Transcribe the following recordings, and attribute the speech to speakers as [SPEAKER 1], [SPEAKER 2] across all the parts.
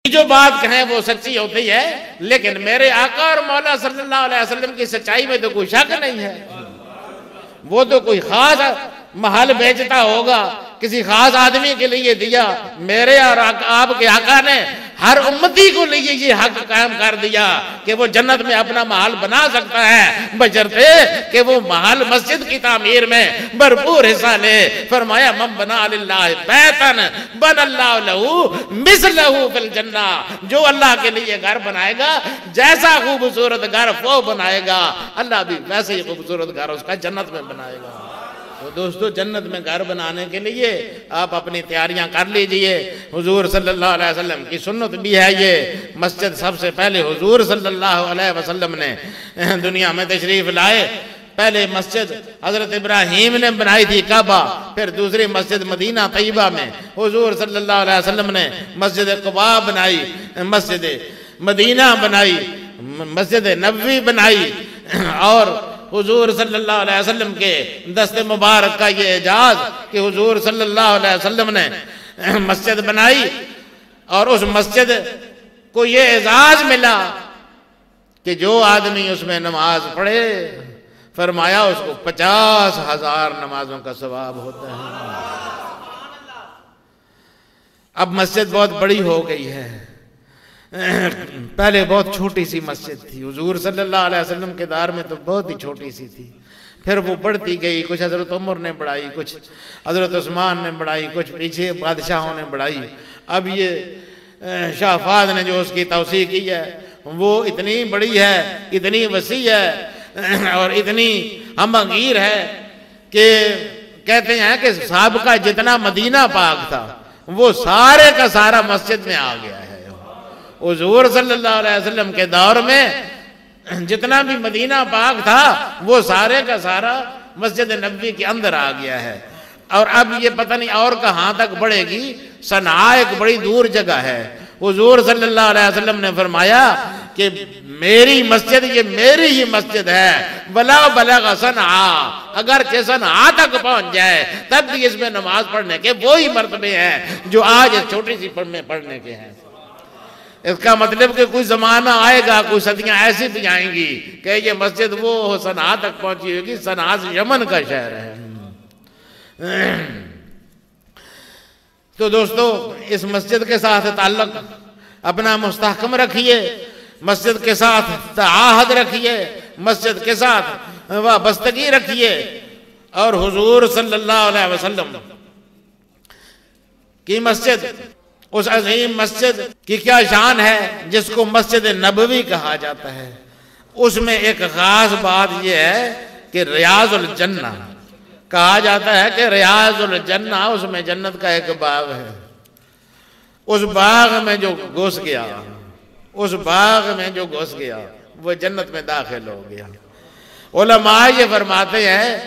[SPEAKER 1] جو بات کہیں وہ سچی ہوتی ہے، لیکن میرے آقا اور مولا صلی اللہ علیہ وسلم کی سچائی میں تو کوئی شک نہیں ہے۔ وہ تو کوئی خاص محل بیچتا ہوگا، کسی خاص آدمی کے لیے دیا، میرے اور آپ کے آقا نے ہر امتی کو لیے یہ حق قائم کر دیا کہ وہ جنت میں اپنا محل بنا سکتا ہے، بشرطے کہ وہ محل مسجد کی تعمیر میں بھرپور حصہ لے۔ فرمایا من بنا للہ بیتن بن اللہ لہو مثلہ فی الجنہ، جو اللہ کے لیے گھر بنائے گا جیسا خوبصورت گھر وہ بنائے گا، اللہ بھی ویسے ہی خوبصورت گھر اس کا جنت میں بنائے گا۔ تو دوستو جنت میں گھر بنانے کے لیے آپ اپنی تیاریاں کر لیجئے۔ حضور صلی اللہ علیہ وسلم کی سنت بھی ہے یہ۔ مسجد سب سے پہلے حضور صلی اللہ علیہ وسلم نے دنیا میں تشریف لائے، پہلے مسجد حضرت ابراہیم نے بنائی تھی کعبہ، پھر دوسری مسجد مدینہ طیبہ میں حضور صلی اللہ علیہ وسلم نے مسجد قباء بنائی، مسجد مدینہ بنائی، مسجد نبوی بنائی، اور حضور صلی اللہ علیہ وسلم کے دست مبارک کا یہ اعجاز کہ حضور صلی اللہ علیہ وسلم نے مسجد بنائی اور اس مسجد کو یہ اعزاز ملا کہ جو آدمی اس میں نماز پڑھے فرمایا اس کو 50,000 نمازوں کا ثواب ہوتا ہے۔ اب مسجد بہت بڑی ہو گئی ہے، پہلے بہت چھوٹی سی مسجد تھی، حضور صلی اللہ علیہ وسلم کے دور میں تو بہت ہی چھوٹی سی تھی، پھر وہ بڑھتی گئی، کچھ حضرت عمر نے بڑھائی، کچھ حضرت عثمان نے بڑھائی، کچھ پیچھے بادشاہوں نے بڑھائی، اب یہ شاہ فہد نے جو اس کی توسیع کی ہے وہ اتنی بڑی ہے، اتنی وسیع ہے اور اتنی ہمگیر ہے کہ کہتے ہیں کہ سابقہ جتنا مدینہ پاک تھا وہ سارے کا سارا مسجد میں آ گیا ہے۔ حضور صلی اللہ علیہ وسلم کے دور میں جتنا بھی مدینہ پاک تھا وہ سارے کا سارا مسجد نبوی کے اندر آ گیا ہے، اور اب یہ پتہ نہیں اور کہاں تک بڑھے گی۔ صنعاء ایک بڑی دور جگہ ہے، حضور صلی اللہ علیہ وسلم نے فرمایا کہ میری مسجد یہ میری ہی مسجد ہے، وَلَا بَلَغَ صَنْعَا، اگرچہ صنعاء تک پہنچ جائے تب بھی اس میں نماز پڑھنے کے وہی مرتبے ہیں جو آج اس چھوٹی سی میں پڑھنے کے ہیں۔ اس کا مطلب کہ کوئی زمانہ آئے گا، کوئی صدیاں ایسی بھی آئیں گی کہ یہ مسجد وہ صنعاء تک پہنچی ہوگی، صنعاء یمن کا شہر ہے۔ تو دوستو اس مسجد کے ساتھ تعلق اپنا مستحکم رکھیے، مسجد کے ساتھ تعاہد رکھیے، مسجد کے ساتھ وابستگی رکھیے، اور حضور صلی اللہ علیہ وسلم کی مسجد، اس عظیم مسجد کی کیا شان ہے جس کو مسجد نبوی کہا جاتا ہے۔ اس میں ایک خاص بات یہ ہے کہ ریاض الجنہ کہا جاتا ہے کہ ریاض الجنہ، اس میں جنت کا ایک باغ ہے، اس باغ میں جو گھس گیا، اس باغ میں جو گھس گیا وہ جنت میں داخل ہو گیا۔ علماء یہ فرماتے ہیں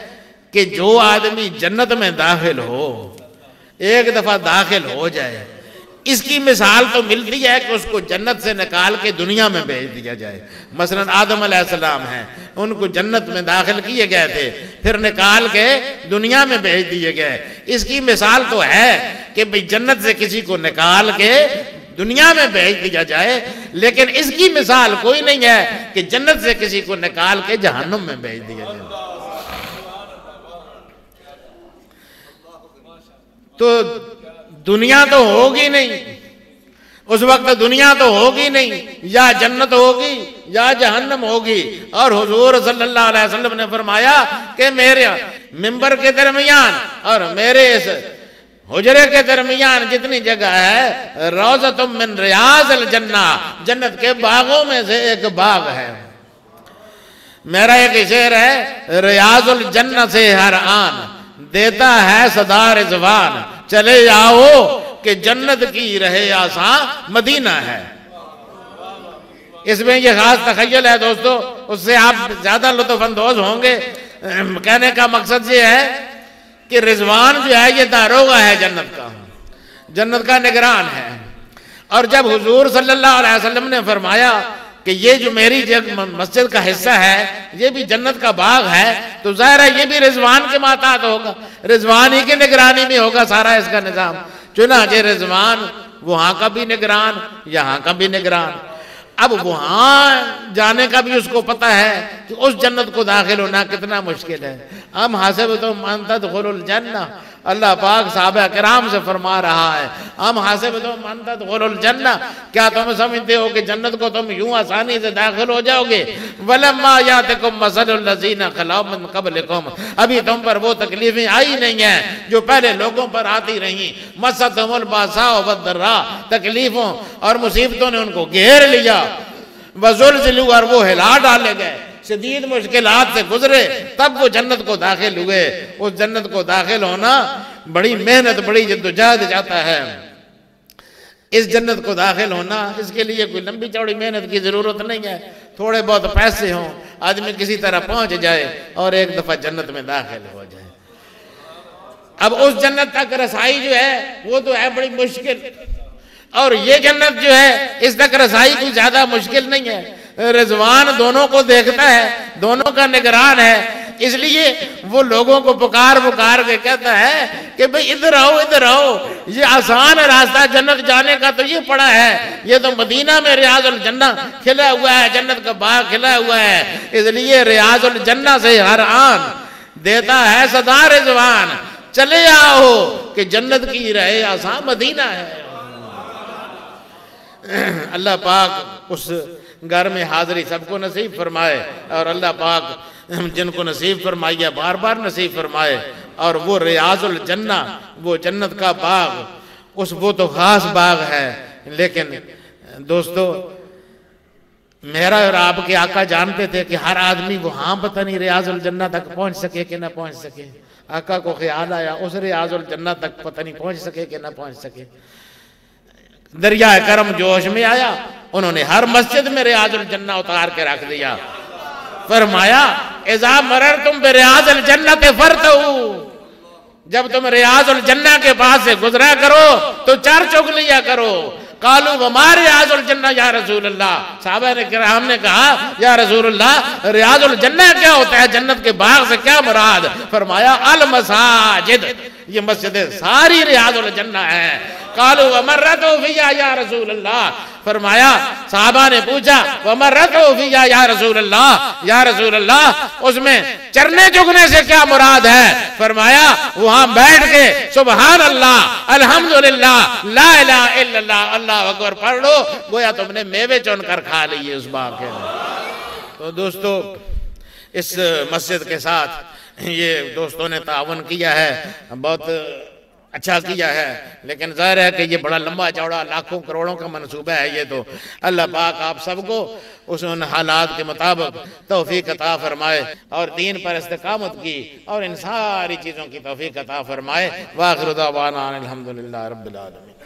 [SPEAKER 1] کہ جو آدمی جنت میں داخل ہو، ایک دفعہ داخل ہو جائے، اس کی مثال تو ملتی ہے کہ اس کو جنت سے نکال کے دنیا میں بھیج دیا جائے۔ مثلا آدم علیہ السلام ہیں، ان کو جنت میں داخل کیے گئے تھے، پھر نکال کے دنیا میں بھیج دیے گئے۔ اس کی مثال تو ہے کہ بھئی جنت سے کسی کو نکال کے دنیا میں بھیج دیا جائے، لیکن اس کی مثال کوئی نہیں ہے کہ جنت سے کسی کو نکال کے جہنم میں بھیج دیا جائے۔ تو دنیا تو ہوگی نہیں، اس وقت دنیا تو ہوگی نہیں، یا جنت ہوگی یا جہنم ہوگی۔ اور حضور صلی اللہ علیہ وسلم نے فرمایا کہ میرے منبر کے درمیان اور میرے اس حجرے کے درمیان جتنی جگہ ہے، روضۃ من ریاض الجنہ، جنت کے باغوں میں سے ایک باغ ہے۔ میرا ایک شعر ہے، ریاض الجنہ سے ہر آن دیتا ہے صدا رضوان، چلے آؤ کہ جنت کی رہے آساں مدینہ ہے۔ اس میں یہ خاص تخیل ہے دوستو، اس سے آپ زیادہ لطف اندوز ہوں گے۔ کہنے کا مقصد یہ ہے کہ رضوان جو ہے یہ داروغہ ہے جنت کا نگران ہے۔ اور جب حضور صلی اللہ علیہ وسلم نے فرمایا کہ یہ جو میری مسجد کا حصہ ہے یہ بھی جنت کا باغ ہے، تو ظاہر ہے یہ بھی رضوان کے ماتحت ہوگا، رضوان ہی کی نگرانی میں ہوگا سارا اس کا نظام۔ چنانچہ رضوان وہاں کا بھی نگران یہاں کا بھی نگران۔ اب وہاں جانے کا بھی اس کو پتا ہے کہ اس جنت کو داخل ہونا کتنا مشکل ہے۔ ام حسبتم ان تدخلوا الجنہ، اللہ پاک صحابہ کرام سے فرما رہا ہے، ام حسبتم ان تدخلوا الجنہ، کیا تم سمجھتے ہو کہ جنت کو تم یوں آسانی سے داخل ہو جاؤ گے؟ ولما یاتکم مثل الذین خلو من قبلکم، ابھی تم پر وہ تکلیفیں آئی نہیں ہیں جو پہلے لوگوں پر آتی رہیں۔ مستهم الباساء والضراء، تکلیفوں اور مصیبتوں نے ان کو گھیر لیا۔ وزلزلوا، اور وہ ہلا ڈالے گئے، شدید مشکلات سے گزرے تب وہ جنت کو داخل ہوئے۔ اس جنت کو داخل ہونا بڑی محنت، بڑی جدوجہد جاتا ہے۔ اس جنت کو داخل ہونا، اس کے لیے کوئی لمبی چوڑی محنت کی ضرورت نہیں ہے، تھوڑے بہت پیسے ہوں، آدمی کسی طرح پہنچ جائے اور ایک دفعہ جنت میں داخل ہو جائے۔ اب اس جنت تک رسائی جو ہے وہ تو ہے بڑی مشکل، اور یہ جنت جو ہے اس تک رسائی کوئی زیادہ مشکل نہیں ہے۔ رضوان دونوں کو دیکھتا ہے، دونوں کا نگران ہے، اس لیے وہ لوگوں کو پکار کے کہتا ہے کہ بھئی ادھر آؤ ادھر آؤ، یہ آسان راستہ جنت جانے کا تو یہ پڑا ہے، یہ تو مدینہ میں ریاض الجنہ کھلا ہوا ہے، جنت کا باغ کھلا ہوا ہے، اس لیے ریاض الجنہ سے ہر آن دیتا ہے صدا رضوان، چلے آؤ کہ جنت کی رہے آسان مدینہ ہے۔ اللہ پاک اس گھر میں حاضری سب کو نصیب فرمائے، اور اللہ پاک جن کو نصیب فرمائے بار بار نصیب فرمائے، اور وہ ریاض الجنہ، وہ جنت کا باغ، وہ تو خاص باغ ہے۔ لیکن دوستو، میرا اور آپ کے آقا جانتے تھے کہ ہر آدمی وہاں پتہ نہیں ریاض الجنہ تک پہنچ سکے کہ نہ پہنچ سکے۔ آقا کو خیال آیا اس ریاض الجنہ تک پتہ نہیں پہنچ سکے کہ نہ پہنچ سکے۔ دریائے کرم جوش میں آیا، انہوں نے ہر مسجد میں ریاض الجنہ اتار کے رکھ دیا۔ فرمایا اذا مررتم بریاض الجنت فرتعوا، جب تم ریاض الجنہ کے پاس سے گزرا کرو تو چار چگ لیا کرو۔ قالوا وما ریاض الجنہ یا رسول اللہ، صحابہ نے کرام نے کہا یا رسول اللہ ریاض الجنہ کیا ہوتا ہے، جنت کے باغ سے کیا مراد؟ فرمایا المساجد، یہ مسجدیں ساری ریاض الجنہ ہیں۔ قالوا ومرتوا فیہا یا رسول اللہ، فرمایا صحابہ نے پوچھا ومرتوا فیہا یا رسول اللہ، یا رسول اللہ اس میں چرنے چگنے سے کیا مراد ہے؟ فرمایا وہاں بیٹھ کے سبحان اللہ الحمدللہ لا الہ الا اللہ اللہ اکبر پڑھ لو، گویا تم نے میوے چن کر کھا لیے اس باغ کے۔ تو دوستو، اس مسجد کے ساتھ یہ دوستوں نے تعاون کیا ہے، بہت اچھا کیا ہے، لیکن ظاہر ہے کہ یہ بڑا لمبا چوڑا لاکھوں کروڑوں کا منصوبہ ہے یہ تو۔ اللہ پاک آپ سب کو اس ان حالات کے مطابق توفیق عطا فرمائے، اور دین پر استقامت کی اور ان ساری چیزوں کی توفیق عطا فرمائے۔ وآخر دعوانا الحمدللہ رب العالمین۔